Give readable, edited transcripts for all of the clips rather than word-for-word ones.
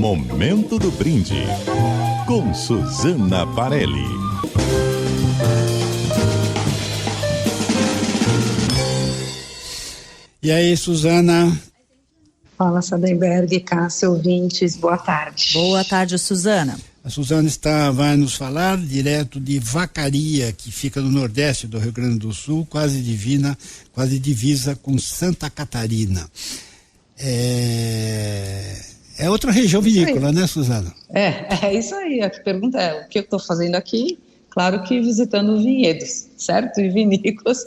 Momento do Brinde, com Suzana Parelli. E aí, Suzana? Fala, Sadenberg, Cássio, ouvintes, boa tarde. Boa tarde, Suzana. A Suzana vai nos falar direto de Vacaria, que fica no nordeste do Rio Grande do Sul, quase divisa com Santa Catarina. É outra região vinícola, né, Suzana? É isso aí. A pergunta é, o que eu estou fazendo aqui? Claro que visitando vinhedos, certo? E vinícolas.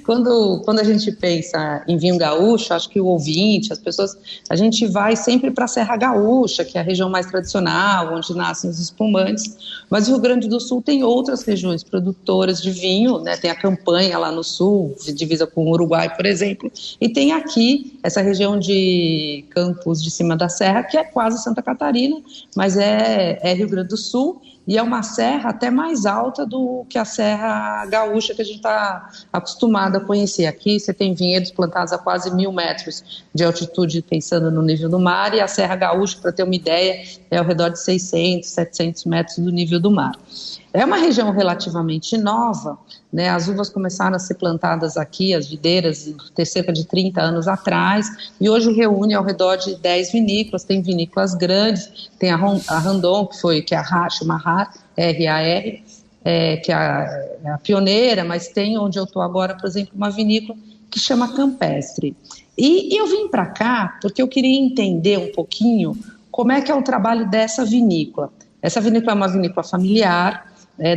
Quando a gente pensa em vinho gaúcho, acho que o ouvinte, as pessoas, a gente vai sempre para a Serra Gaúcha, que é a região mais tradicional, onde nascem os espumantes. Mas o Rio Grande do Sul tem outras regiões produtoras de vinho, né? Tem a Campanha lá no sul, divisa com o Uruguai, por exemplo. E tem aqui essa região de Campos de Cima da Serra, que é quase Santa Catarina, mas é Rio Grande do Sul. E é uma serra até mais alta do que a Serra Gaúcha que a gente está acostumado a conhecer. Aqui você tem vinhedos plantados a quase 1.000 metros de altitude, pensando no nível do mar, e a Serra Gaúcha, para ter uma ideia, é ao redor de 600, 700 metros do nível do mar. É uma região relativamente nova, né? As uvas começaram a ser plantadas aqui, as videiras, ter cerca de 30 anos atrás, e hoje reúne ao redor de 10 vinícolas. Tem vinícolas grandes, tem a Randon, que é a RAR, chama RAR, R-A-R, que é a pioneira, mas tem onde eu estou agora, por exemplo, uma vinícola que chama Campestre. E eu vim para cá porque eu queria entender um pouquinho como é que é o trabalho dessa vinícola. Essa vinícola é uma vinícola familiar,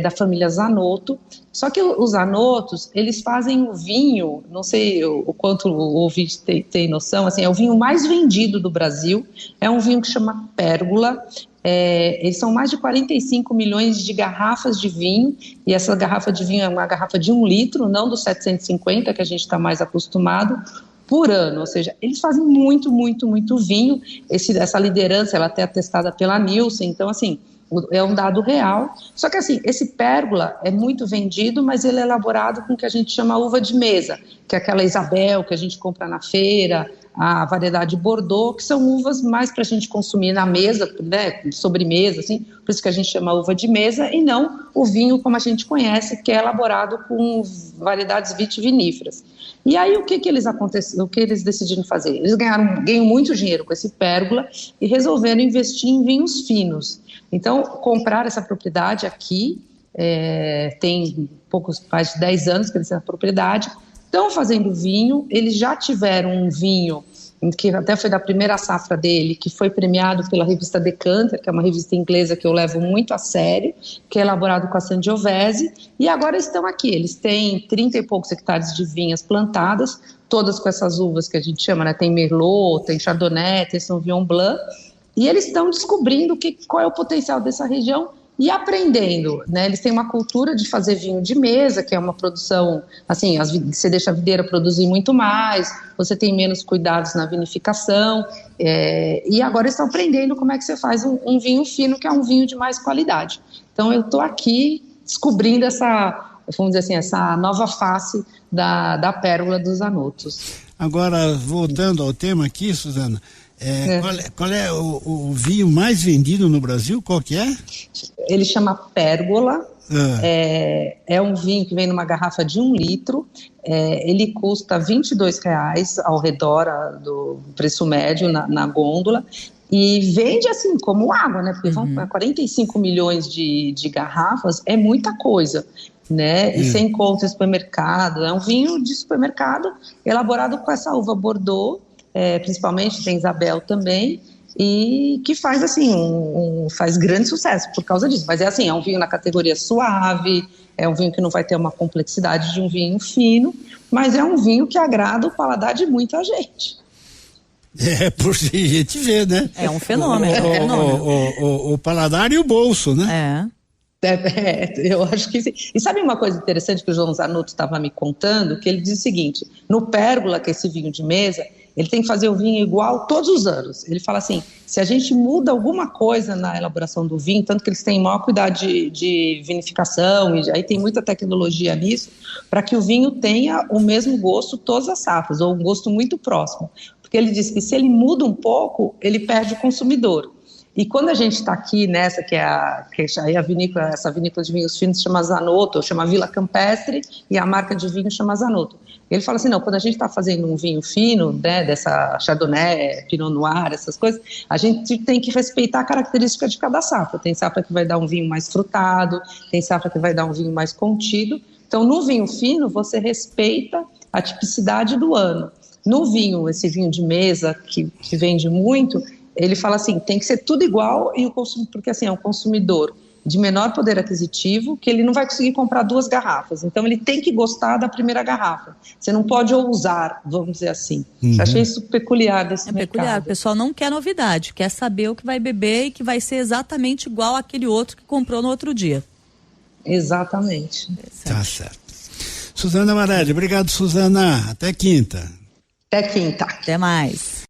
da família Zanotto, só que os Zanottos, eles fazem o vinho, não sei o quanto o ouvinte tem noção, assim, é o vinho mais vendido do Brasil, é um vinho que chama Pérgola. Eles são mais de 45 milhões de garrafas de vinho, e essa garrafa de vinho é uma garrafa de 1 litro, não dos 750 que a gente está mais acostumado, por ano, ou seja, eles fazem muito, muito, muito vinho. Essa liderança, ela até é atestada pela Nielsen, então assim, é um dado real. Só que assim, esse Pérgola é muito vendido, mas ele é elaborado com o que a gente chama uva de mesa, que é aquela Isabel que a gente compra na feira, a variedade Bordeaux, que são uvas mais para a gente consumir na mesa, né, sobremesa, assim, por isso que a gente chama uva de mesa, e não o vinho como a gente conhece, que é elaborado com variedades vitiviníferas. E aí o que eles decidiram fazer? Eles ganham muito dinheiro com esse Pérgola e resolveram investir em vinhos finos. Então, compraram essa propriedade aqui, tem mais de 10 anos que eles têm a propriedade, estão fazendo vinho. Eles já tiveram um vinho que até foi da primeira safra dele, que foi premiado pela revista Decanter, que é uma revista inglesa que eu levo muito a sério, que é elaborado com a Sangiovese, e agora estão aqui. Eles têm 30 e poucos hectares de vinhas plantadas, todas com essas uvas que a gente chama, né? Tem Merlot, tem Chardonnay, tem Sauvignon Blanc, e eles estão descobrindo qual é o potencial dessa região e aprendendo, né? Eles têm uma cultura de fazer vinho de mesa, que é uma produção, assim, você deixa a videira produzir muito mais, você tem menos cuidados na vinificação, e agora estão aprendendo como é que você faz um vinho fino, que é um vinho de mais qualidade. Então eu estou aqui descobrindo vamos dizer assim, essa nova face da Pérgola dos Zanottos. Agora, voltando ao tema aqui, Suzana, qual é o vinho mais vendido no Brasil? Qual que é? Ele chama Pérgola. É um vinho que vem numa garrafa de 1 litro. Ele custa R$22 ao redor do preço médio na gôndola. E vende assim como água, né? Porque vão 45 milhões de garrafas, é muita coisa, né? E você encontra em supermercado. É um vinho de supermercado elaborado com essa uva Bordeaux. Principalmente tem Isabel também, e que faz assim faz grande sucesso por causa disso. Mas é um vinho na categoria suave, é um vinho que não vai ter uma complexidade de um vinho fino, mas é um vinho que agrada o paladar de muita gente. Por si a gente vê, né? É um fenômeno. O paladar e o bolso, né? Eu acho que sim. E sabe uma coisa interessante que o João Zanotto estava me contando? Que ele diz o seguinte: no Pérgola, que é esse vinho de mesa, ele tem que fazer o vinho igual todos os anos. Ele fala assim, se a gente muda alguma coisa na elaboração do vinho, tanto que eles têm maior cuidado de vinificação, e aí tem muita tecnologia nisso, para que o vinho tenha o mesmo gosto todas as safras, ou um gosto muito próximo. Porque ele diz que se ele muda um pouco, ele perde o consumidor. E quando a gente está aqui nessa, que é a vinícola, essa vinícola de vinhos finos chama Zanotto, chama Vila Campestre, e a marca de vinho chama Zanotto. Ele fala assim, não, quando a gente está fazendo um vinho fino, né, dessa Chardonnay, Pinot Noir, essas coisas, a gente tem que respeitar a característica de cada safra. Tem safra que vai dar um vinho mais frutado, tem safra que vai dar um vinho mais contido. Então, no vinho fino, você respeita a tipicidade do ano. No vinho, esse vinho de mesa, que vende muito, ele fala assim, tem que ser tudo igual, porque assim, é um consumidor de menor poder aquisitivo, que ele não vai conseguir comprar 2 garrafas. Então, ele tem que gostar da primeira garrafa. Você não pode ousar, vamos dizer assim. Eu achei isso peculiar desse mercado. Peculiar. O pessoal não quer novidade, quer saber o que vai beber e que vai ser exatamente igual àquele outro que comprou no outro dia. Exatamente. Tá certo. Suzana Marelli, obrigado, Suzana. Até quinta. Até quinta. Até mais.